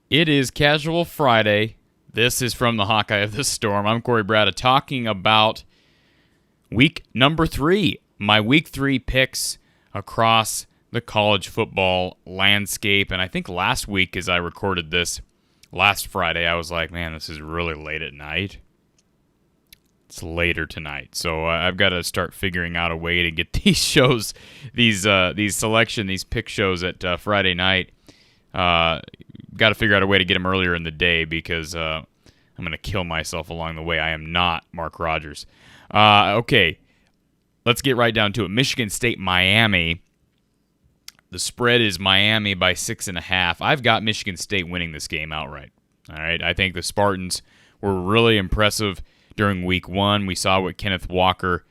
It is Casual Friday. This is from the Hawkeye of the Storm. I'm Corey Brada talking about week number 3. My week 3 picks across the college football landscape. And I think last week as I recorded this, last Friday, I was like, man, this is really late at night. It's later tonight. So I've got to start figuring out a way to get these shows, these pick shows at Friday night. Got to figure out a way to get them earlier in the day because I'm going to kill myself along the way. I am not Mark Rogers. Okay, let's get right down to it. Michigan State, Miami. The spread is Miami by 6.5. I've got Michigan State winning this game outright. All right, I think the Spartans were really impressive during week 1. We saw what Kenneth Walker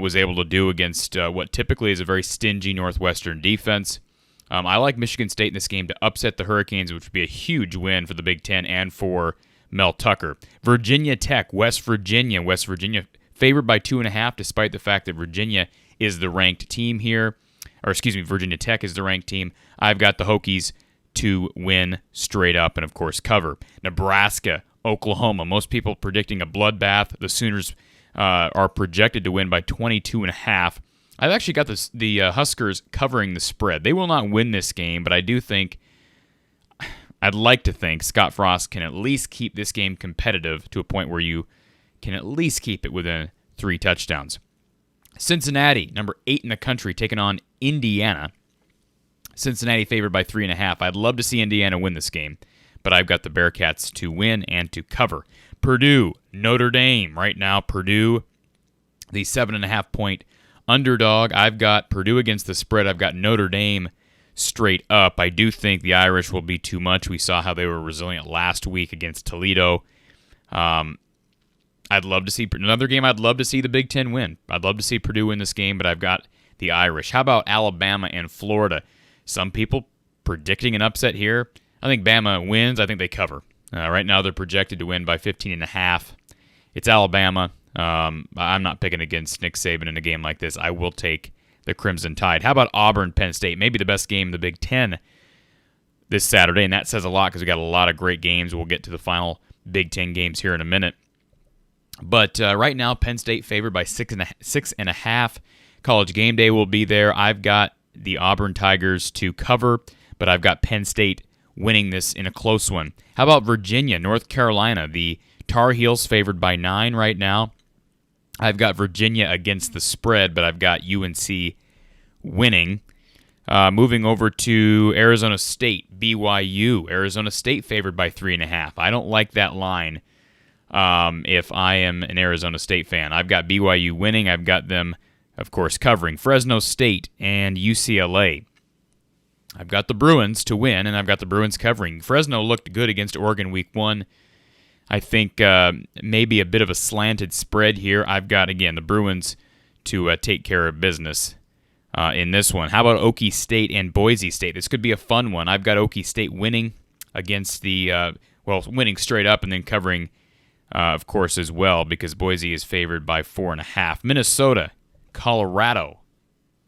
was able to do against what typically is a very stingy Northwestern defense. I like Michigan State in this game to upset the Hurricanes, which would be a huge win for the Big Ten and for Mel Tucker. Virginia Tech, West Virginia. West Virginia favored by 2.5, despite the fact that Virginia is the ranked team here. Virginia Tech is the ranked team. I've got the Hokies to win straight up and, of course, cover. Nebraska, Oklahoma. Most people predicting a bloodbath. The Sooners are projected to win by 22.5. I've actually got the Huskers covering the spread. They will not win this game, but I'd like to think Scott Frost can at least keep this game competitive to a point where you can at least keep it within 3 touchdowns. Cincinnati, number 8 in the country, taking on Indiana. Cincinnati favored by 3.5. I'd love to see Indiana win this game, but I've got the Bearcats to win and to cover. Purdue, Notre Dame. Right now, Purdue, the 7.5-point underdog. I've got Purdue against the spread. I've got Notre Dame straight up. I do think the Irish will be too much. We saw how they were resilient last week against Toledo. I'd love to see another game. I'd love to see the Big Ten win. I'd love to see Purdue win this game, but I've got the Irish. How about Alabama and Florida? Some people predicting an upset here. I think Bama wins. I think they cover. Right now they're projected to win by 15.5. It's Alabama. I'm not picking against Nick Saban in a game like this. I will take the Crimson Tide. How about Auburn, Penn State? Maybe the best game in the Big Ten this Saturday, and that says a lot because we got a lot of great games. We'll get to the final Big Ten games here in a minute. But right now, Penn State favored by 6.5. College Game Day will be there. I've got the Auburn Tigers to cover, but I've got Penn State winning this in a close one. How about Virginia, North Carolina? The Tar Heels favored by 9 right now. I've got Virginia against the spread, but I've got UNC winning. Moving over to Arizona State, BYU. Arizona State favored by 3.5. I don't like that line if I am an Arizona State fan. I've got BYU winning. I've got them, of course, covering. Fresno State and UCLA. I've got the Bruins to win, and I've got the Bruins covering. Fresno looked good against Oregon week 1. I think maybe a bit of a slanted spread here. I've got, again, the Bruins to take care of business in this one. How about Okie State and Boise State? This could be a fun one. I've got Okie State winning against winning straight up and then covering, of course, as well, because Boise is favored by 4.5. Minnesota, Colorado.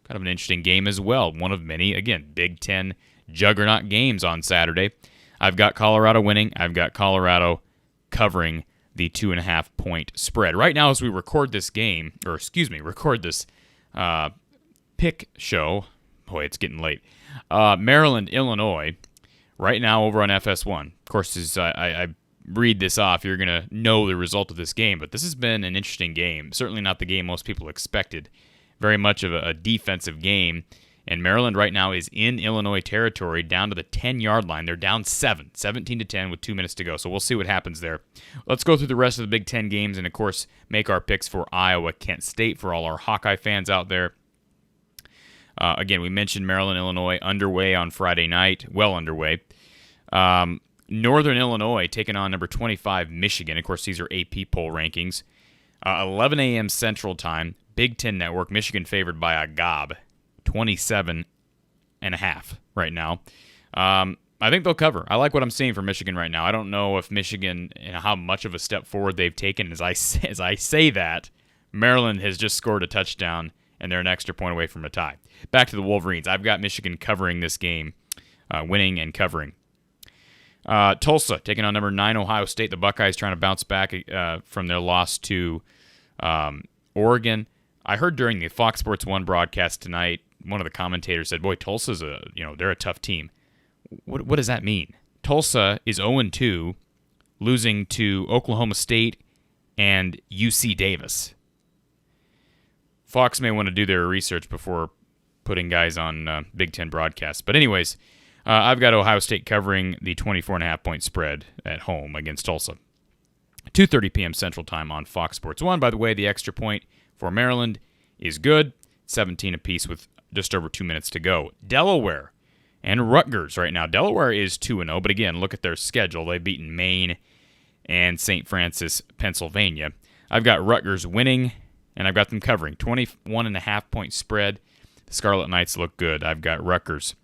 Kind of an interesting game as well. One of many, again, Big Ten juggernaut games on Saturday. I've got Colorado winning. I've got Colorado covering the 2.5-point spread. Right now, as we record this pick show, boy, it's getting late. Maryland, Illinois, right now over on FS1. Of course, as I read this off, you're going to know the result of this game, but this has been an interesting game. Certainly not the game most people expected. Very much of a defensive game. And Maryland right now is in Illinois territory down to the 10-yard line. They're down 17-10 with 2 minutes to go. So we'll see what happens there. Let's go through the rest of the Big Ten games and, of course, make our picks for Iowa, Kent State for all our Hawkeye fans out there. Again, we mentioned Maryland, Illinois underway on Friday night. Well underway. Northern Illinois taking on number 25, Michigan. Of course, these are AP poll rankings. 11 a.m. Central Time. Big Ten Network. Michigan favored by a gob. 27.5 right now. I think they'll cover. I like what I'm seeing from Michigan right now. I don't know if Michigan, how much of a step forward they've taken. As I say that, Maryland has just scored a touchdown, and they're an extra point away from a tie. Back to the Wolverines. I've got Michigan covering this game, winning and covering. Tulsa taking on number 9 Ohio State. The Buckeyes trying to bounce back from their loss to Oregon. I heard during the Fox Sports 1 broadcast tonight, one of the commentators said, "Boy, Tulsa's they're a tough team." What does that mean? Tulsa is 0-2, losing to Oklahoma State and UC Davis. Fox may want to do their research before putting guys on Big Ten broadcasts. But anyways, I've got Ohio State covering the 24.5-point spread at home against Tulsa. 2:30 p.m. Central Time on Fox Sports 1. By the way, the extra point for Maryland is good. 17 apiece with just over 2 minutes to go. Delaware and Rutgers right now. Delaware is 2-0, but again, look at their schedule. They've beaten Maine and St. Francis, Pennsylvania. I've got Rutgers winning, and I've got them covering. 21.5-point spread. The Scarlet Knights look good. I've got Rutgers.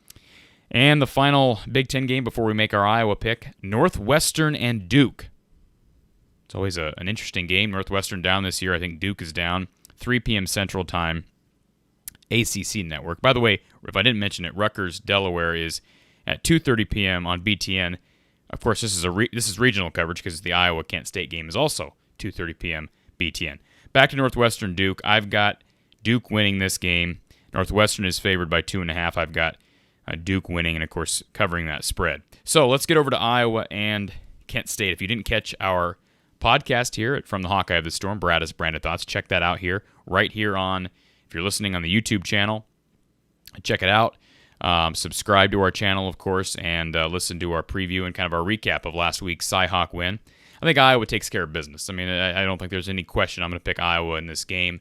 And the final Big Ten game before we make our Iowa pick, Northwestern and Duke. It's always an interesting game. Northwestern down this year. I think Duke is down. 3 p.m. Central Time, ACC Network. By the way, if I didn't mention it, Rutgers, Delaware is at 2:30 p.m. on BTN. Of course, this is regional coverage because the Iowa-Kent State game is also 2:30 p.m. BTN. Back to Northwestern Duke. I've got Duke winning this game. Northwestern is favored by 2.5. I've got Duke winning and, of course, covering that spread. So let's get over to Iowa and Kent State. If you didn't catch our podcast here from the Hawkeye of the Storm, Brad's Branded Thoughts, check that out here, right here on, if you're listening on the YouTube channel, check it out. Subscribe to our channel, of course, and listen to our preview and kind of our recap of last week's Cy-Hawk win. I think Iowa takes care of business. I mean, I don't think there's any question I'm going to pick Iowa in this game.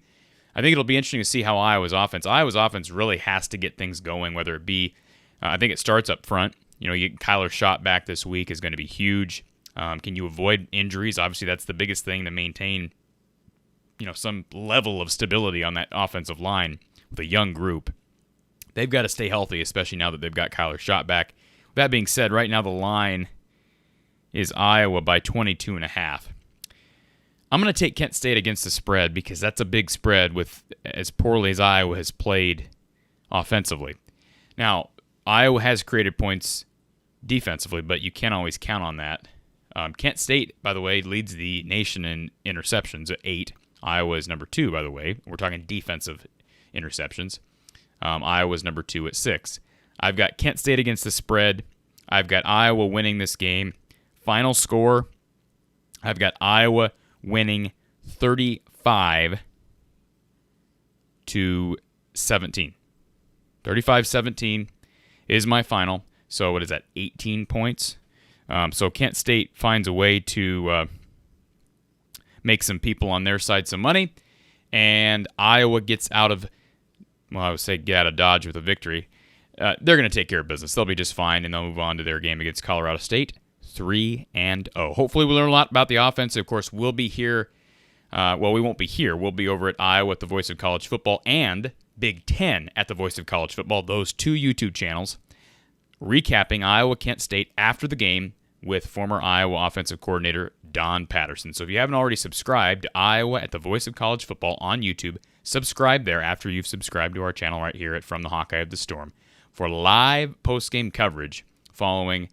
I think it'll be interesting to see how Iowa's offense really has to get things going, whether it be, I think it starts up front. You get Kyler Schott back this week is going to be huge. Can you avoid injuries? Obviously, that's the biggest thing to maintain, some level of stability on that offensive line with a young group. They've got to stay healthy, especially now that they've got Kyler Schott back. With that being said, right now the line is Iowa by 22.5. I'm going to take Kent State against the spread because that's a big spread with as poorly as Iowa has played offensively. Now, Iowa has created points defensively, but you can't always count on that. Kent State, by the way, leads the nation in interceptions at 8. Iowa is number 2, by the way. We're talking defensive interceptions. Iowa's number 2 at 6. I've got Kent State against the spread. I've got Iowa winning this game. Final score, I've got Iowa winning 35-17. 35-17 is my final. So what is that, 18 points? So Kent State finds a way to make some people on their side some money, and Iowa gets out of, I would say get out of Dodge with a victory. They're going to take care of business. They'll be just fine, and they'll move on to their game against Colorado State, 3-0. Hopefully we'll learn a lot about the offense. Of course, we'll be here. We won't be here. We'll be over at Iowa at the Voice of College Football and Big Ten at the Voice of College Football, those 2 YouTube channels, recapping Iowa-Kent State after the game with former Iowa offensive coordinator Don Patterson. So if you haven't already subscribed to Iowa at the Voice of College Football on YouTube, subscribe there after you've subscribed to our channel right here at From the Hawkeye of the Storm for live post-game coverage following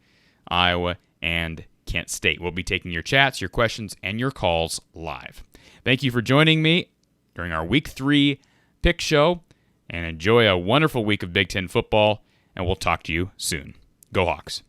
Iowa and Kent State. We'll be taking your chats, your questions, and your calls live. Thank you for joining me during our Week 3 pick show, and enjoy a wonderful week of Big Ten football, and we'll talk to you soon. Go Hawks.